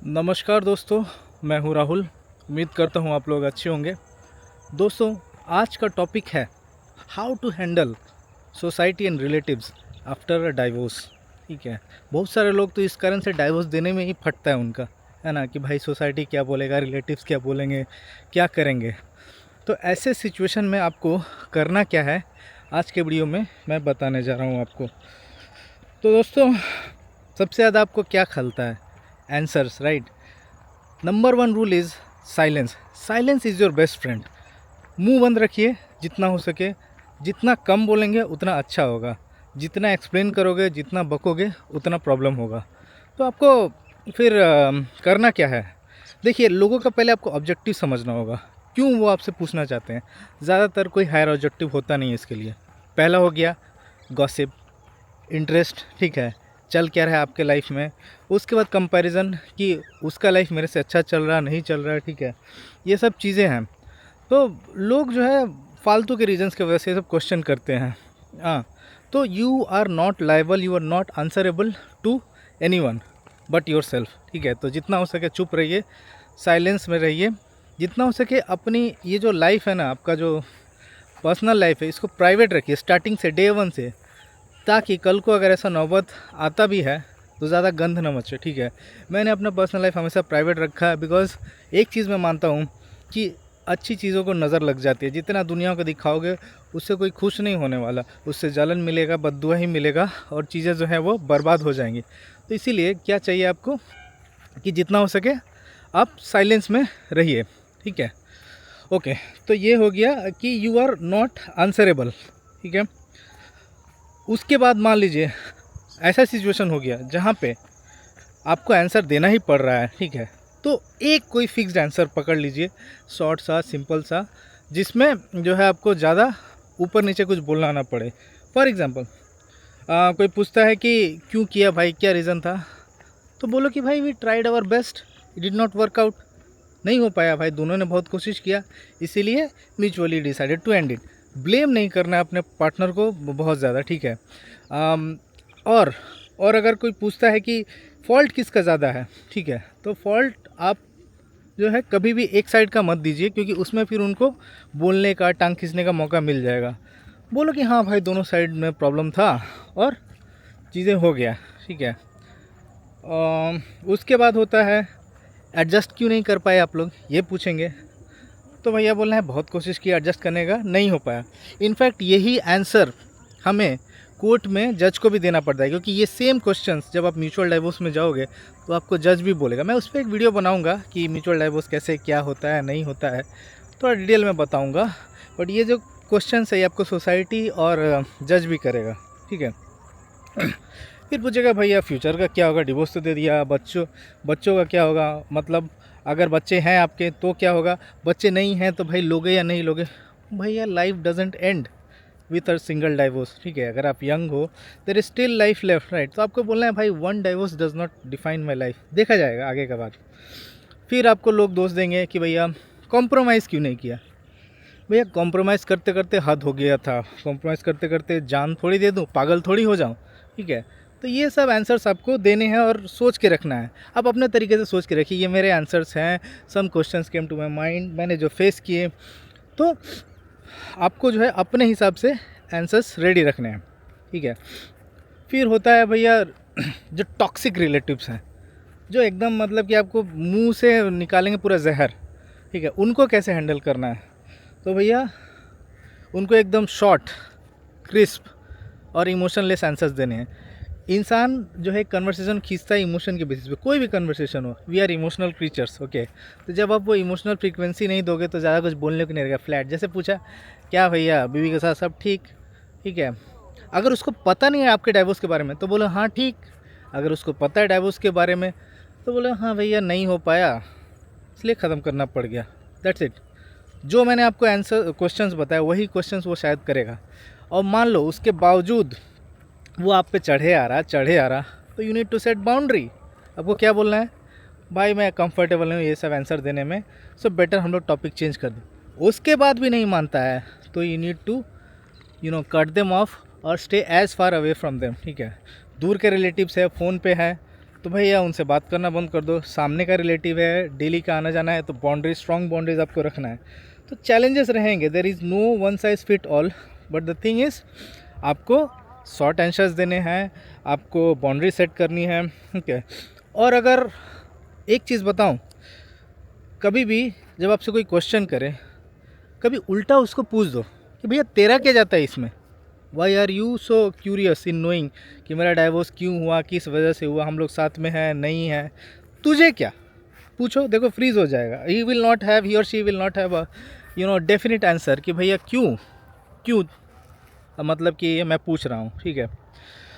नमस्कार दोस्तों, मैं हूं राहुल। उम्मीद करता हूं आप लोग अच्छे होंगे। दोस्तों, आज का टॉपिक है how to handle society and relatives after a divorce. ठीक है, बहुत सारे लोग तो इस कारण से डाइवोर्स देने में ही फटता है उनका, है ना, कि भाई सोसाइटी क्या बोलेगा, रिलेटिव्स क्या बोलेंगे, क्या करेंगे। तो ऐसे सिचुएशन में आपको करना क्या है, आज के वीडियो में मैं बताने जा रहा हूँ आपको। तो दोस्तों, सबसे ज़्यादा आपको क्या खलता है? Answers, right. Number one rule is silence. Silence is your best friend. मुंह बंद रखिए जितना हो सके। जितना कम बोलेंगे उतना अच्छा होगा। जितना एक्सप्लेन करोगे, जितना बकोगे, उतना प्रॉब्लम होगा। तो आपको फिर करना क्या है? देखिए, लोगों का पहले आपको ऑब्जेक्टिव समझना होगा, क्यों वो आपसे पूछना चाहते हैं। ज़्यादातर कोई हायर ऑब्जेक्टिव होता नहीं है इसके लिए। पहला हो गया गॉसिप, इंटरेस्ट, ठीक है, चल क्या रहा है आपके लाइफ में। उसके बाद कंपैरिजन कि उसका लाइफ मेरे से अच्छा चल रहा नहीं चल रहा है, ठीक है, ये सब चीज़ें हैं। तो लोग जो है फालतू के रीजंस की वजह से ये सब क्वेश्चन करते हैं। हाँ, तो you are not liable, you are not answerable to any one but yourself. ठीक है, तो जितना हो सके चुप रहिए, साइलेंस में रहिए। जितना हो सके अपनी ये जो लाइफ है ना, आपका जो पर्सनल लाइफ है, इसको प्राइवेट रखिए स्टार्टिंग से, डे वन से, ताकि कल को अगर ऐसा नौबत आता भी है तो ज़्यादा गंध न मचे। ठीक है, मैंने अपना पर्सनल लाइफ हमेशा प्राइवेट रखा है, बिकॉज़ एक चीज़ मैं मानता हूँ कि अच्छी चीज़ों को नज़र लग जाती है। जितना दुनिया को दिखाओगे उससे कोई खुश नहीं होने वाला, उससे जलन मिलेगा, बद्दुआ ही मिलेगा, और चीज़ें जो हैं वो बर्बाद हो जाएंगी। तो इसीलिए क्या चाहिए आपको कि जितना हो सके आप साइलेंस में रहिए। ठीक है, ओके। तो ये हो गया कि यू आर नॉट आंसरेबल। ठीक है, उसके बाद मान लीजिए ऐसा सिचुएशन हो गया जहाँ पे आपको आंसर देना ही पड़ रहा है। ठीक है, तो एक कोई फिक्स्ड आंसर पकड़ लीजिए, शॉर्ट सा, सिंपल सा, जिसमें जो है आपको ज़्यादा ऊपर नीचे कुछ बोलना ना पड़े। फॉर एग्ज़ाम्पल, कोई पूछता है कि क्यों किया भाई, क्या रीज़न था, तो बोलो कि भाई we tried our best, it did not work out. नहीं हो पाया भाई, दोनों ने बहुत कोशिश किया, इसीलिए mutually decided to end it. Blame नहीं करना है अपने पार्टनर को बहुत ज़्यादा। ठीक है, अम, और अगर कोई पूछता है कि फ़ॉल्ट किसका ज़्यादा है, ठीक है, तो फॉल्ट आप जो है कभी भी एक साइड का मत दीजिए, क्योंकि उसमें फिर उनको बोलने का, टांग खींचने का मौका मिल जाएगा। बोलो कि हाँ भाई, दोनों साइड में प्रॉब्लम था और चीज़ें हो गया। ठीक है, उसके बाद होता है एडजस्ट क्यों नहीं कर पाए आप लोग, ये पूछेंगे। तो भैया बोलना है बहुत कोशिश की एडजस्ट करने का, नहीं हो पाया। इनफैक्ट यही आंसर हमें कोर्ट में जज को भी देना पड़ता है, क्योंकि ये सेम क्वेश्चंस जब आप म्यूचुअल डाइवोर्स में जाओगे तो आपको जज भी बोलेगा। मैं उस पर एक वीडियो बनाऊंगा कि म्यूचुअल डाइवोर्स कैसे, क्या होता है, नहीं होता है, थोड़ा डिटेल में बताऊंगा। बट ये जो क्वेश्चंस है ये आपको सोसाइटी और जज भी करेगा। ठीक है, फिर पूछेगा भैया फ्यूचर का क्या होगा, डिवोर्स तो दे दिया, बच्चों का क्या होगा, मतलब अगर बच्चे हैं आपके तो क्या होगा, बच्चे नहीं हैं तो भाई लोगे या नहीं लोगे। भैया life doesn't end with a single divorce. ठीक है, अगर आप यंग हो there is still life left, right. तो आपको बोलना है भाई one divorce does not define my life, देखा जाएगा आगे का बात। फिर आपको लोग दोष देंगे कि भैया कॉम्प्रोमाइज़ क्यों नहीं किया। भैया कॉम्प्रोमाइज़ करते करते हद हो गया था, कॉम्प्रोमाइज़ करते करते जान थोड़ी दे दूँ, पागल थोड़ी हो जाऊँ। ठीक है, तो ये सब आंसर्स आपको देने हैं और सोच के रखना है। आप अपने तरीके से सोच के रखिए, ये मेरे आंसर्स हैं, some questions came to my mind, मैंने जो फेस किए। तो आपको जो है अपने हिसाब से आंसर्स रेडी रखने हैं। ठीक है, फिर होता है भैया जो टॉक्सिक रिलेटिव्स हैं, जो एकदम मतलब कि आपको मुंह से निकालेंगे पूरा जहर। ठीक है, उनको कैसे हैंडल करना है। तो भैया उनको एकदम शॉर्ट, क्रिस्प और इमोशनलेस आंसर्स देने हैं। इंसान जो है कन्वर्सेशन खींचता है इमोशन के बेसिस पे, कोई भी कन्वर्सेशन हो। We are emotional creatures, okay. तो जब आप वो इमोशनल फ्रीक्वेंसी नहीं दोगे तो ज़्यादा कुछ बोलने को नहीं रहेगा, फ्लैट। जैसे पूछा क्या भैया बीवी के साथ सब ठीक, ठीक है। अगर उसको पता नहीं है आपके डाइवोर्स के बारे में तो बोलो हाँ ठीक। अगर उसको पता है डाइवोर्स के बारे में तो बोलो हाँ भैया नहीं हो पाया, इसलिए ख़त्म करना पड़ गया, दैट्स इट। जो मैंने आपको आंसर क्वेश्चंस बताया वही क्वेश्चंस वो शायद करेगा। और मान लो उसके बावजूद वो आप पे चढ़े आ रहा, तो you need to set boundary. आपको क्या बोलना है, भाई मैं कंफर्टेबल नहीं हूँ ये सब आंसर देने में, सो बेटर हम लोग टॉपिक चेंज कर दें। उसके बाद भी नहीं मानता है तो you need to cut them off और stay as far away from them. ठीक है, दूर के रिलेटिव्स है, फ़ोन पे है, तो भैया उनसे बात करना बंद कर दो। सामने का रिलेटिव है, डेली का आना जाना है, तो बाउंड्रीज, स्ट्रॉन्ग बाउंड्रीज आपको रखना है। तो चैलेंजेस रहेंगे, there is no one size fit all, but the thing is आपको शॉर्ट आंसर्स देने हैं, आपको बाउंड्री सेट करनी है, ठीक है। और अगर एक चीज़ बताऊं, कभी भी जब आपसे कोई क्वेश्चन करे, कभी उल्टा उसको पूछ दो कि भैया तेरा क्या जाता है इसमें, why are you so curious in knowing कि मेरा डाइवोर्स क्यों हुआ, किस वजह से हुआ, हम लोग साथ में हैं नहीं है, तुझे क्या, पूछो। देखो फ्रीज हो जाएगा, ही विल नॉट हैव, ही और she will not have a definite answer कि भैया क्यों क्यों, मतलब कि ये मैं पूछ रहा हूँ, ठीक है।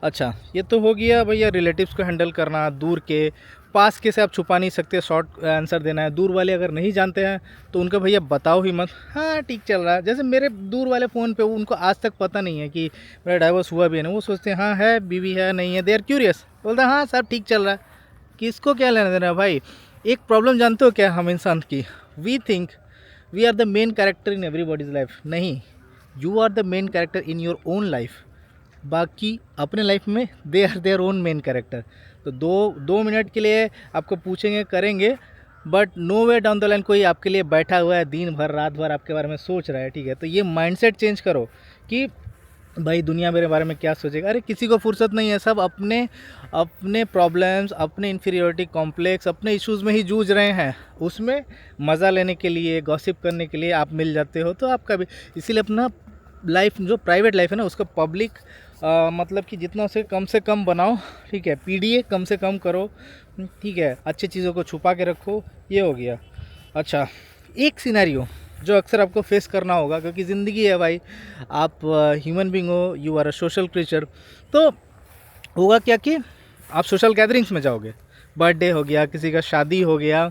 अच्छा, ये तो हो गया भैया रिलेटिव्स को हैंडल करना। दूर के, पास के से आप छुपा नहीं सकते, शॉर्ट आंसर देना है। दूर वाले अगर नहीं जानते हैं तो उनका भैया बताओ ही मत, हाँ ठीक चल रहा है। जैसे मेरे दूर वाले फ़ोन पे, उनको आज तक पता नहीं है कि मेरा डाइवोर्स हुआ भी है ना, वो सोचते हैं हाँ है, बीवी है नहीं है, दे आर क्यूरियस, बोलते हैं हाँ सब ठीक चल रहा है। किसको क्या लेना देना भाई। एक प्रॉब्लम जानते हो क्या हम इंसान की, we think we are the main character in everybody's life. नहीं, you are the main character in your own life. बाकी अपने लाइफ में they are their own main character. तो दो मिनट के लिए आपको पूछेंगे, करेंगे, but no way down the line कोई आपके लिए बैठा हुआ है दिन भर रात भर आपके बारे में सोच रहा है, ठीक है। तो ये माइंडसेट चेंज करो कि भाई दुनिया मेरे बारे में क्या सोचेगा। अरे किसी को फुर्सत नहीं है, सब अपने अपने प्रॉब्लम्स, अपने इन्फीरियोरिटी कॉम्प्लेक्स, अपने इश्यूज़ में ही जूझ रहे हैं। उसमें मज़ा लेने के लिए, गॉसिप करने के लिए आप मिल जाते हो। तो आपका भी इसीलिए अपना लाइफ, जो प्राइवेट लाइफ है ना, उसको पब्लिक मतलब कि जितना से कम बनाओ, ठीक है। पीडीए कम से कम करो, ठीक है। अच्छी चीज़ों को छुपा के रखो, ये हो गया। अच्छा, एक सिनेरियो जो अक्सर आपको फेस करना होगा, क्योंकि ज़िंदगी है भाई, आप ह्यूमन बीइंग हो, you are a social creature. तो होगा क्या कि आप सोशल गैदरिंग्स में जाओगे, बर्थडे हो गया, किसी का शादी हो गया,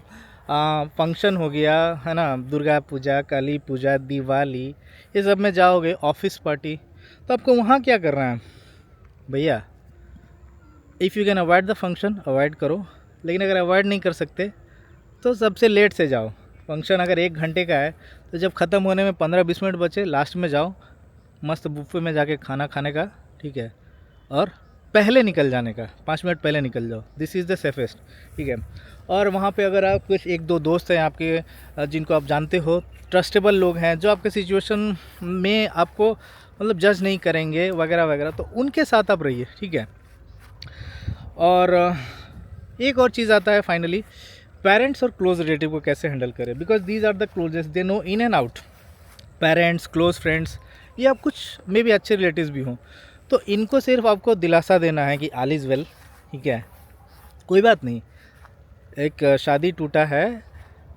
फंक्शन हो गया, है ना, दुर्गा पूजा, काली पूजा, दिवाली, ये सब में जाओगे, ऑफिस पार्टी। तो आपको वहाँ क्या करना है भैया, if you can avoid the function avoid करो, लेकिन अगर अवॉइड नहीं कर सकते तो सबसे लेट से जाओ। फंक्शन अगर 1 घंटे का है तो जब ख़त्म होने में 15-20 मिनट बचे, लास्ट में जाओ, मस्त बुफे में जाके खाना खाने का, ठीक है। और पहले निकल जाने का, 5 मिनट पहले निकल जाओ, दिस इज़ द सेफेस्ट, ठीक है। और वहाँ पे अगर आप कुछ 1-2 दोस्त हैं आपके, जिनको आप जानते हो, ट्रस्टेबल लोग हैं, जो आपके सिचुएशन में आपको मतलब जज नहीं करेंगे वगैरह वगैरह, तो उनके साथ आप रहिए, ठीक है। और एक और चीज़ आता है फाइनली, पेरेंट्स और क्लोज रिलेटिव को कैसे हैंडल करें, because these are the closest, they know in and out. Parents, close friends, या कुछ मे भी अच्छे रिलेटिव्स भी हों, तो इनको सिर्फ आपको दिलासा देना है कि ऑल इज़ वेल, ठीक है, कोई बात नहीं, एक शादी टूटा है,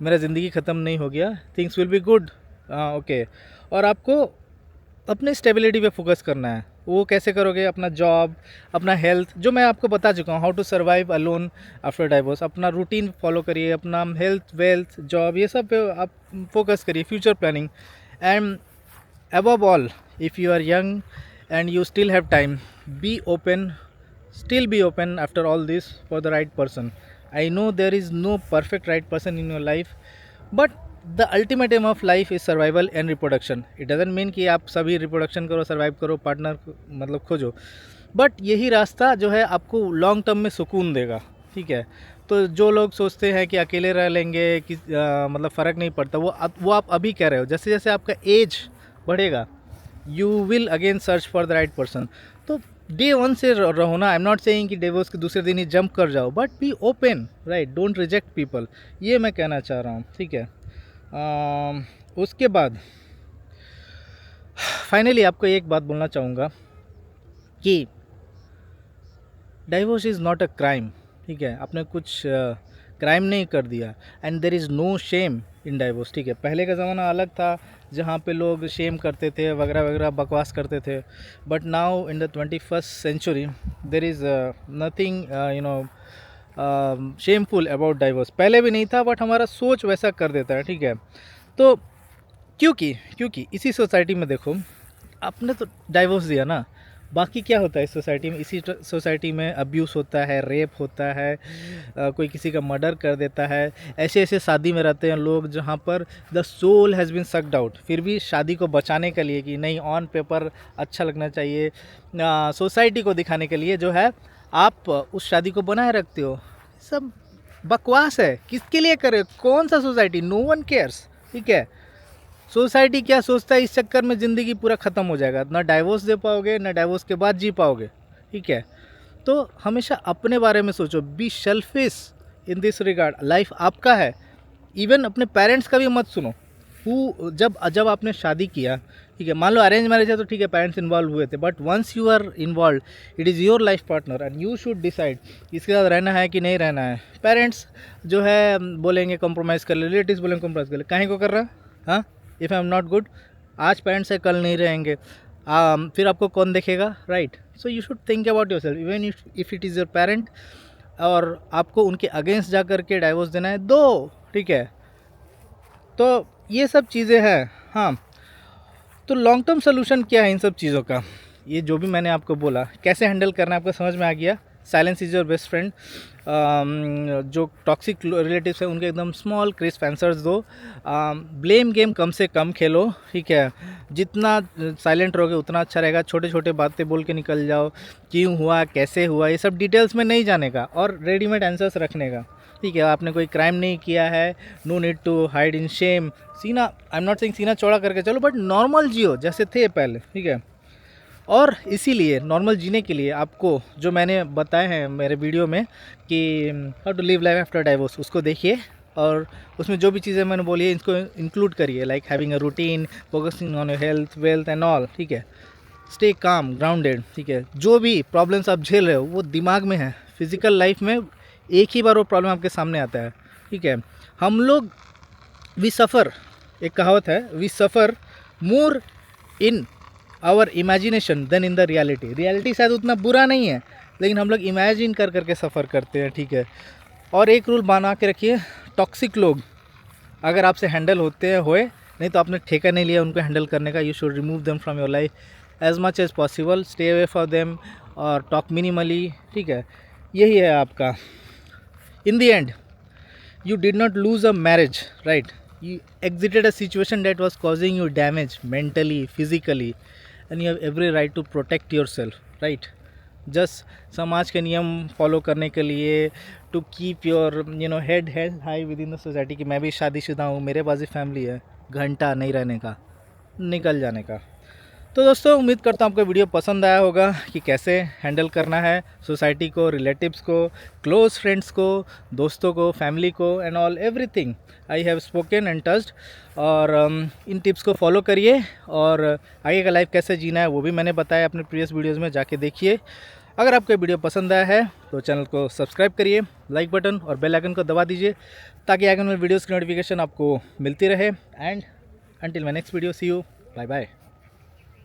मेरा ज़िंदगी ख़त्म नहीं हो गया, things will be good, okay. और आपको अपने स्टेबिलिटी पे फोकस करना है। वो कैसे करोगे, अपना जॉब, अपना हेल्थ, जो मैं आपको बता चुका हूँ, how to survive alone after divorce. अपना रूटीन फॉलो करिए, अपना हेल्थ, वेल्थ, जॉब, ये सब पे आप फोकस करिए, future planning. And above all, if you are young and you still have time, be open, still be open after all this for the right person. I know there is no perfect right person in your life, but the ultimate aim of life is survival and reproduction. It doesn't mean कि आप सभी reproduction करो, survive करो, partner मतलब खोजो, but यही रास्ता जो है आपको लॉन्ग टर्म में सुकून देगा, ठीक है। तो जो लोग सोचते हैं कि अकेले रह लेंगे कि मतलब फ़र्क नहीं पड़ता, वो आप अभी कह रहे हो। जैसे जैसे आपका एज बढ़ेगा, you will again search for the right person. तो डे 1 से रहो ना। आई एम नॉट सेइंग कि डिवोर्स के दूसरे दिन ही जंप कर जाओ, but be open, right, don't reject people, ये मैं कहना चाह रहा हूँ, ठीक है। उसके बाद फाइनली आपको एक बात बोलना चाहूँगा कि divorce is not a crime, ठीक है। आपने कुछ क्राइम नहीं कर दिया, and there is no shame in divorce, ठीक है। पहले का ज़माना अलग था जहाँ पे लोग शेम करते थे, वगैरह वगैरह बकवास करते थे, but now in the 21st century there is nothing shameful about divorce. पहले भी नहीं था, बट हमारा सोच वैसा कर देता है, ठीक है। तो क्योंकि इसी सोसाइटी में देखो, आपने तो डाइवोर्स दिया ना, बाकी क्या होता है इस सोसाइटी में, इसी सोसाइटी में अब्यूज़ होता है, रेप होता है, कोई किसी का मर्डर कर देता है। ऐसे ऐसे शादी में रहते हैं लोग जहाँ पर the soul has been sucked out, फिर भी शादी को बचाने के लिए कि नहीं, ऑन पेपर अच्छा लगना चाहिए, सोसाइटी को दिखाने के लिए जो है आप उस शादी को बनाए रखते हो। सब बकवास है, किसके लिए करे, कौन सा सोसाइटी, नो वन केयर्स, ठीक है। सोसाइटी क्या सोचता है, इस चक्कर में ज़िंदगी पूरा ख़त्म हो जाएगा, ना डाइवोर्स दे पाओगे, ना डाइवोर्स के बाद जी पाओगे, ठीक है। तो हमेशा अपने बारे में सोचो, be selfish in this regard, life आपका है। इवन अपने पेरेंट्स का भी मत सुनो। जब जब आपने शादी किया, ठीक है, मान लो अरेंज मैरिज है तो ठीक है, पेरेंट्स इन्वॉल्व हुए थे, but once you are involve, it is your life partner and you should decide इसके साथ रहना है कि नहीं रहना है। पेरेंट्स जो है बोलेंगे कॉम्प्रोमाइज़ कर ले, रिलेटिव्स बोलेंगे कॉम्प्रोमाइज़ कर ले, काहे को कर रहा, हाँ, if I am not good, आज पेरेंट्स है कल नहीं रहेंगे, फिर आपको कौन देखेगा, right. So you should think about your self, even if it is your parent और आपको उनके अगेंस्ट जा कर के डाइवोर्स देना है, दो, ठीक है। तो ये सब चीज़ें हैं, हाँ। तो लॉन्ग टर्म सोल्यूशन क्या है इन सब चीज़ों का, ये जो भी मैंने आपको बोला कैसे हैंडल करना है आपको समझ में आ गया। Silence is your best friend. जो टॉक्सिक रिलेटिव्स हैं उनके एकदम स्मॉल क्रिस्प आंसर्स दो। ब्लेम गेम कम से कम खेलो, ठीक है। जितना साइलेंट रहोगे उतना अच्छा रहेगा। छोटे छोटे बातें बोल के निकल जाओ, क्यों हुआ, कैसे हुआ, ये सब डिटेल्स में नहीं जाने का और रेडीमेड आंसर्स रखने का, ठीक है। आपने कोई क्राइम नहीं किया है, no need to hide in shame. सीना, आई एम नॉट सेइंग सीना चौड़ा करके चलो, बट नॉर्मल जियो जैसे थे पहले, ठीक है। और इसीलिए नॉर्मल जीने के लिए आपको जो मैंने बताए हैं मेरे वीडियो में कि how to live life after divorce, उसको देखिए और उसमें जो भी चीज़ें मैंने बोली है इसको इंक्लूड करिए, like having a routine, focusing on your health, wealth and all, ठीक है। स्टे काम, ग्राउंडेड, ठीक है। जो भी प्रॉब्लम्स आप झेल रहे हो वो दिमाग में है, फिजिकल लाइफ में एक ही बार वो प्रॉब्लम आपके सामने आता है, ठीक है। हम लोग वी सफ़र, एक कहावत है, we suffer more in our imagination than in the reality. Reality शायद उतना बुरा नहीं है, लेकिन हम लोग इमेजिन कर करके सफ़र करते हैं, ठीक है। और एक रूल बना के रखिए, टॉक्सिक लोग अगर आपसे हैंडल होते हैं होए, नहीं तो आपने ठेका नहीं लिया उनको हैंडल करने का, you should remove them from your life as much as possible, stay away for them और टॉक मिनिमली, ठीक है। यही है आपका। In the end you did not lose a marriage, right? You exited a situation that was causing you damage mentally, physically, and you have every right to protect yourself, right? Just समाज के नियम follow करने के लिए, to keep your head high within the society कि मैं भी शादीशुदा हूँ, मेरे पास भी फैमिली है, घंटा नहीं रहने का, निकल जाने का। तो दोस्तों उम्मीद करता हूँ आपको वीडियो पसंद आया होगा कि कैसे हैंडल करना है सोसाइटी को, रिलेटिव्स को, क्लोज फ्रेंड्स को, दोस्तों को, फैमिली को and all everything I have spoken and touched. और इन टिप्स को फॉलो करिए और आगे का लाइफ कैसे जीना है वो भी मैंने बताया अपने प्रीवियस वीडियोज़ में, जाके देखिए। अगर आपको वीडियो पसंद आया है तो चैनल को सब्सक्राइब करिए, लाइक बटन और बेल आइकन को दबा दीजिए ताकि आगे वाले वीडियोज़ की नोटिफिकेशन आपको मिलती रहे। And until my next video, see you, bye bye.